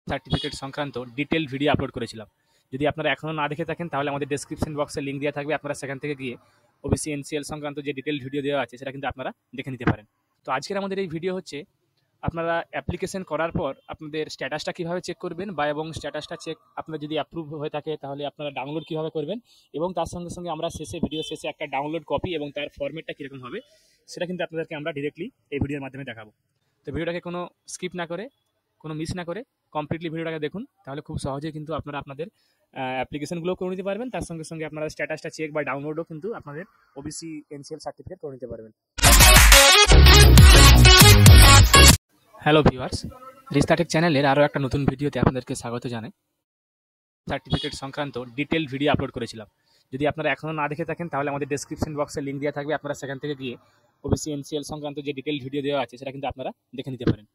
Certificate সংক্রান্ত detail video upload করেছিলাম। যদি আপনারা এখনও না দেখে থাকেন তাহলে আমাদের ডেসক্রিপশন বক্সে লিঙ্ক দেওয়া থাকবে, আপনারা সেখান থেকে গিয়ে ওবিসি এনসিএল সংক্রান্ত যে ডিটেইল ভিডিও দেওয়া আছে সেটা কিন্তু আপনারা দেখে নিতে পারেন। তো আজকের আমাদের এই ভিডিও হচ্ছে আপনারা অ্যাপ্লিকেশন করার পর আপনাদের স্ট্যাটাসটা কীভাবে চেক করবেন বা এবং স্ট্যাটাসটা চেক আপনার যদি অ্যাপ্রুভ হয়ে থাকে তাহলে আপনারা ডাউনলোড কীভাবে করবেন, এবং তার সঙ্গে সঙ্গে আমরা ভিডিও শেষে একটা ডাউনলোড কপি এবং তার ফরম্যাটটা কীরকম হবে সেটা কিন্তু আপনাদেরকে আমরা ডিরেক্টলি এই ভিডিওর মাধ্যমে দেখাবো। তো ভিডিওটাকে কোনো স্কিপ না করে, কোনো মিস না করে কমপ্লিটলি ভিডিওটাকে দেখুন, তাহলে খুব সহজেই কিন্তু আপনারা আপনাদের অ্যাপ্লিকেশনগুলো করে নিতে পারবেন। তার সঙ্গে সঙ্গে আপনারা স্ট্যাটাসটা চেক বা ডাউনলোডও কিন্তু আপনাদের ওবিসি এনসিএল সার্টিফিকেট করে নিতে পারবেন। হ্যালো ভিউয়ার্স, রিস্তাটেক চ্যানেলের আরও একটা নতুন ভিডিওতে আপনাদেরকে স্বাগত জানাই। সার্টিফিকেট সংক্রান্ত ডিটেইল ভিডিও আপলোড করেছিলাম। যদি আপনারা এখনও না দেখে থাকেন তাহলে আমাদের ডেসক্রিপশন বক্সে লিঙ্ক দেওয়া থাকবে, আপনারা সেখান থেকে গিয়ে ওবিসি এনসিএল সংক্রান্ত যে ডিটেইল ভিডিও দেওয়া আছে সেটা কিন্তু আপনারা দেখে নিতে পারেন।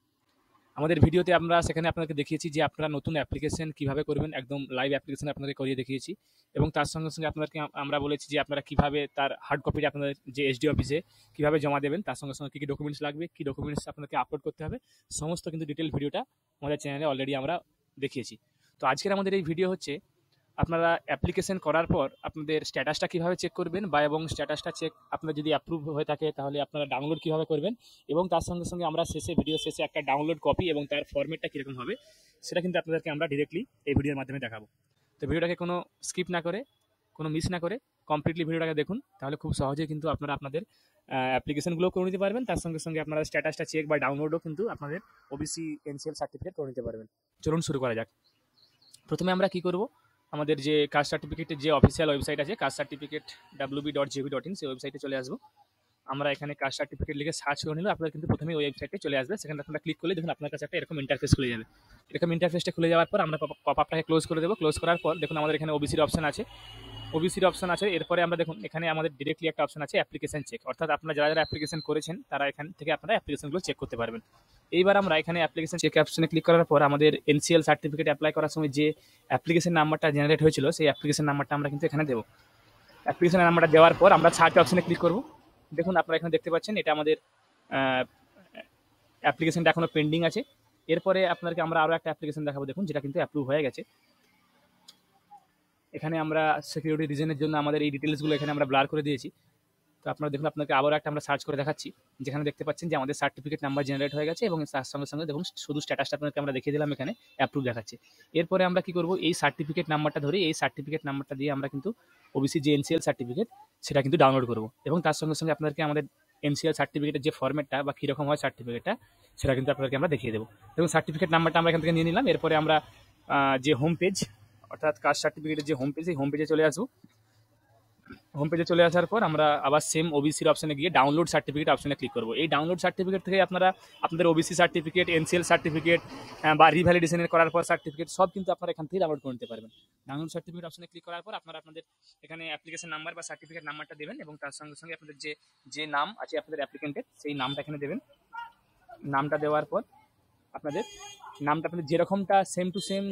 আমাদের ভিডিওতে আমরা সেখানে আপনাদেরকে দেখিয়েছি যে আপনারা নতুন অ্যাপ্লিকেশন কীভাবে করবেন, একদম লাইভ অ্যাপ্লিকেশন আপনাদের করিয়ে দেখিয়েছি, এবং তার সঙ্গে সঙ্গে আপনাদেরকে আমরা বলেছি যে আপনারা কীভাবে তার হার্ড কপিটা আপনাদের যে এসডি অফিসে কীভাবে জমা দেবেন, তার সঙ্গে সঙ্গে কী কী ডকুমেন্টস লাগবে, কী ডকুমেন্টস আপনাকে আপলোড করতে হবে, সমস্ত কিন্তু ডিটেইল ভিডিওটা আমাদের চ্যানেলে অলরেডি আমরা দেখিয়েছি। তো আজকের আমাদের এই ভিডিও হচ্ছে আপনারা অ্যাপ্লিকেশন করার পর আপনাদের স্ট্যাটাসটা কীভাবে চেক করবেন বা এবং স্ট্যাটাসটা চেক আপনার যদি অ্যাপ্রুভ হয়ে থাকে তাহলে আপনারা ডাউনলোড কীভাবে করবেন, এবং তার সঙ্গে সঙ্গে আমরা ভিডিও শেষে একটা ডাউনলোড কপি এবং তার ফরম্যাটটা কীরকম হবে সেটা কিন্তু আপনাদেরকে আমরা ডিরেক্টলি এই ভিডিওর মাধ্যমে দেখাবো। তো ভিডিওটাকে কোনো স্কিপ না করে, কোনো মিস না করে কমপ্লিটলি ভিডিওটাকে দেখুন, তাহলে খুব সহজেই কিন্তু আপনারা আপনাদের অ্যাপ্লিকেশনগুলো করে নিতে পারবেন। তার সঙ্গে সঙ্গে আপনারা স্ট্যাটাসটা চেক বা ডাউনলোডও কিন্তু আপনাদের ওবিসি এনসিএল সার্টিফিকেট করে নিতে পারবেন। চলুন শুরু করা যাক। প্রথমে আমরা কি করব, আমাদের যে কাস্ট সার্টিফিকেটের যে অফিসিয়াল ওয়েবসাইট আছে কাস্ট সার্টিফিকেট www.gov.in, সেই ওয়েবসাইটে চলে আসবো। আমরা এখানে কাস্ট সার্টিফিকেট লিখে সার্চ করে নিলে আপনারা কিন্তু প্রথমে ওই ওয়েবসাইটে চলে আসবে। সেখানে আপনারা ক্লিক করলে দেখুন আপনার কাছে একটা এরকম ইন্টারফেস খুলে যাবে। এরকম ইন্টারফেসটা খুলে যাওয়ার পর আমরা পপ আপটাকে ক্লোজ করে দেবো। ক্লোজ করার পর দেখুন আমাদের এখানে ওবিসির অপশন আছে, এরপরে আমরা দেখুন এখানে আমাদের ডিরেক্টলি একটা অপশন আছে অ্যাপ্লিকেশন চেক, অর্থাৎ আপনারা যারা যারা অ্যাপ্লিকেশন করেছেন তারা এখান থেকে আপনারা অ্যাপ্লিকেশনগুলো চেক করতে পারবেন। এইবার আমরা এখানে অ্যাপ্লিকেশন চেক অপশনে ক্লিক করার পর আমাদের এনসিএল সার্টিফিকেট অ্যাপ্লাই করার সময় যে অ্যাপ্লিকেশন নাম্বারটা জেনারেট হয়েছিল সেই অ্যাপ্লিকেশন নাম্বারটা আমরা কিন্তু এখানে দেবো। অ্যাপ্লিকেশন নাম্বারটা দেওয়ার পর আমরা সার্চ অপশনে ক্লিক করব। দেখুন আপনারা এখানে দেখতে পাচ্ছেন এটা আমাদের অ্যাপ্লিকেশনটা এখনো পেন্ডিং আছে। এরপরে আপনাদেরকে আমরা আরও একটা অ্যাপ্লিকেশন দেখাবো, দেখুন যেটা কিন্তু অ্যাপ্রুভ হয়ে গেছে। এখানে আমরা সিকিউরিটি রিজনের জন্য আমাদের এই ডিটেলসগুলো এখানে আমরা ব্লার করে দিয়েছি। তো আপনারা দেখুন আপনাকে আবার একটা আমরা সার্চ করে দেখাচ্ছি, যেখানে দেখতে পাচ্ছেন যে আমাদের সার্টিফিকেট নাম্বার জেনারেট হয়ে গেছে এবং তার সঙ্গে সঙ্গে দেখুন শুধু স্ট্যাটাসটা আপনাকে আমরা দেখিয়ে দিলাম, এখানে অ্যাপ্রুভ দেখাচ্ছে। এরপরে আমরা কি করব, এই সার্টিফিকেট নাম্বারটা ধরে এই সার্টিফিকেট নাম্বারটা দিয়ে আমরা কিন্তু ওবিসি যে এনসিএল সার্টিফিকেট সেটা কিন্তু ডাউনলোড করব, এবং তার সঙ্গে সঙ্গে আপনাদেরকে আমাদের এনসিএল সার্টিফিকেটের যে ফরম্যাটটা বা কীরকম হয় সার্টিফিকেটটা সেটা কিন্তু আপনাদেরকে আমরা দেখিয়ে দেবো। এবং সার্টিফিকেট নাম্বারটা আমরা এখান থেকে নিয়ে নিলাম। এরপরে আমরা যে হোম পেজ অর্থাৎ কাস্ট সার্টিফিকেটের যে হোম পেজ, এই হোম পেজে চলে আসবো। হোম পেজে চলে আসার পর আমরা আবার সেম ওবিসির অপশনে গিয়ে ডাউনলোড সার্টিফিকেট অপশনে ক্লিক করব। এই ডাউনলোড সার্টিফিকেট থেকে আপনারা আপনাদের ওবিসি সার্টিফিকেট, এনসিএল সার্টিফিকেট বা রিভ্যালিডেশনের করার পর সার্টিফিকেট সব কিন্তু আপনারা এখান থেকে ডাউনলোড করে নিতে পারবেন। ডাউনলোড সার্টিফিকেট অপশনে ক্লিক করার পর আপনারা আপনাদের এখানে অ্যাপ্লিকেশন নাম্বার বা সার্টিফিকেট নাম্বারটা দেবেন, এবং তার সঙ্গে সঙ্গে আপনাদের যে নাম আছে আপনাদের অ্যাপ্লিকেন্টের সেই নামটা এখানে দেবেন। নামটা দেওয়ার পর আপনাদের নামটা আপনাদের যেরকমটা সেম টু সেম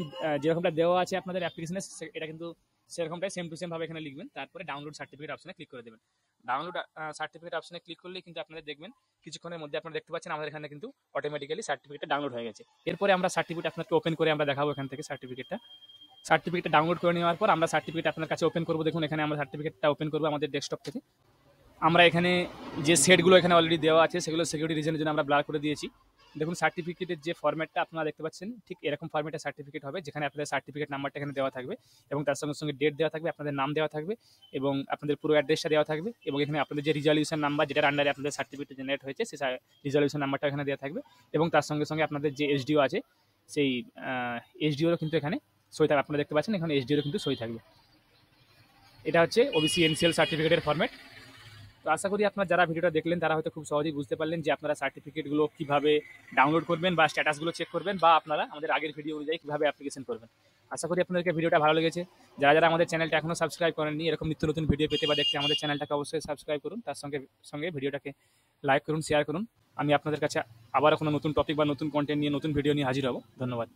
যেরকমটা দেওয়া আছে আপনাদের অ্যাপ্লিকেশনে এটা কিন্তু সেরকমটাই সেম টু সেম ভাবে এখানে লিখবেন। তারপরে ডাউনলোড সার্টিফিকেট অপশনে ক্লিক করে দেবেন। ডাউনলোড সার্টিফিকেট অপশনে ক্লিক করলেই কিন্তু আপনাদের দেখবেন কিছুক্ষণের মধ্যে আপনারা দেখতে পাচ্ছেন আমাদের এখানে কিন্তু অটোমেটিক্যালি সার্টিফিকেটটা ডাউনলোড হয়ে গেছে। এরপরে আমরা সার্টিফিকেট আপনাকে ওপেন করে আমরা দেখাবো এখান থেকে সার্টিফিকেটটা ডাউনলোড করে নেওয়ার পর আমরা সার্টিফিকেট আপনার কাছে ওপেন করবো। দেখুন এখানে আমরা সার্টিফিকেটটা ওপেন করবো আমাদের ডেস্কটপ থেকে। আমরা এখানে যে সেটগুলো এখানে অলরেডি দেওয়া আছে সেগুলো সিকিউরিটি রিজনের জন্য আমরা ব্লার করে দিয়েছি। দেখুন সার্টিফিকেটের যে ফরম্যাটটা আপনারা দেখতে পাচ্ছেন ঠিক এরকম ফরম্যাটের সার্টিফিকেট হবে, যেখানে আপনাদের সার্টিফিকেট নাম্বারটা এখানে দেওয়া থাকবে এবং তার সঙ্গে সঙ্গে ডেট দেওয়া থাকবে, আপনাদের নাম দেওয়া থাকবে এবং আপনাদের পুরো অ্যাড্রেসটা দেওয়া থাকবে, এবং এখানে আপনাদের যে রিজলিউশন নাম্বার যেটার আন্ডারে আপনাদের সার্টিফিকেট জেনারেট হয়েছে সেই রিজলিউশন নাম্বারটা এখানে দেওয়া থাকবে, এবং তার সঙ্গে সঙ্গে আপনাদের যে এসডিও আছে সেই এসডিওরও কিন্তু এখানে সই থাকবে। আপনারা দেখতে পাচ্ছেন এখানে এসডিওরও কিন্তু সই থাকবে। এটা হচ্ছে ওবিসি এনসিএল সার্টিফিকেটের ফরম্যাট। তো আশা করি আপনারা যারা ভিডিওটা দেখলেন তারা হয়তো খুব সহজেই বুঝতে পারলেন যে আপনারা সার্টিফিকেটগুলো কীভাবে ডাউনলোড করবেন বা স্ট্যাটাসগুলো চেক করবেন, বা আপনারা আমাদের আগের ভিডিও অনুযায়ী কীভাবে অ্যাপ্লিকেশন করবেন। আশা করি আপনাদেরকে ভিডিওটা ভালো লেগেছে। যারা যারা আমাদের চ্যানেলটা এখনও সাবস্ক্রাইব করেননি, এরকম নিত্য নতুন ভিডিও পেতে বা দেখতে আমাদের চ্যানেলটাকে অবশ্যই সাবস্ক্রাইব করুন। তার সঙ্গে সঙ্গে ভিডিওটাকে লাইক করুন, শেয়ার করুন। আমি আপনাদের কাছে আবারও কোনো নতুন টপিক বা নতুন কন্টেন্ট নিয়ে নতুন ভিডিও নিয়ে হাজির হব। ধন্যবাদ।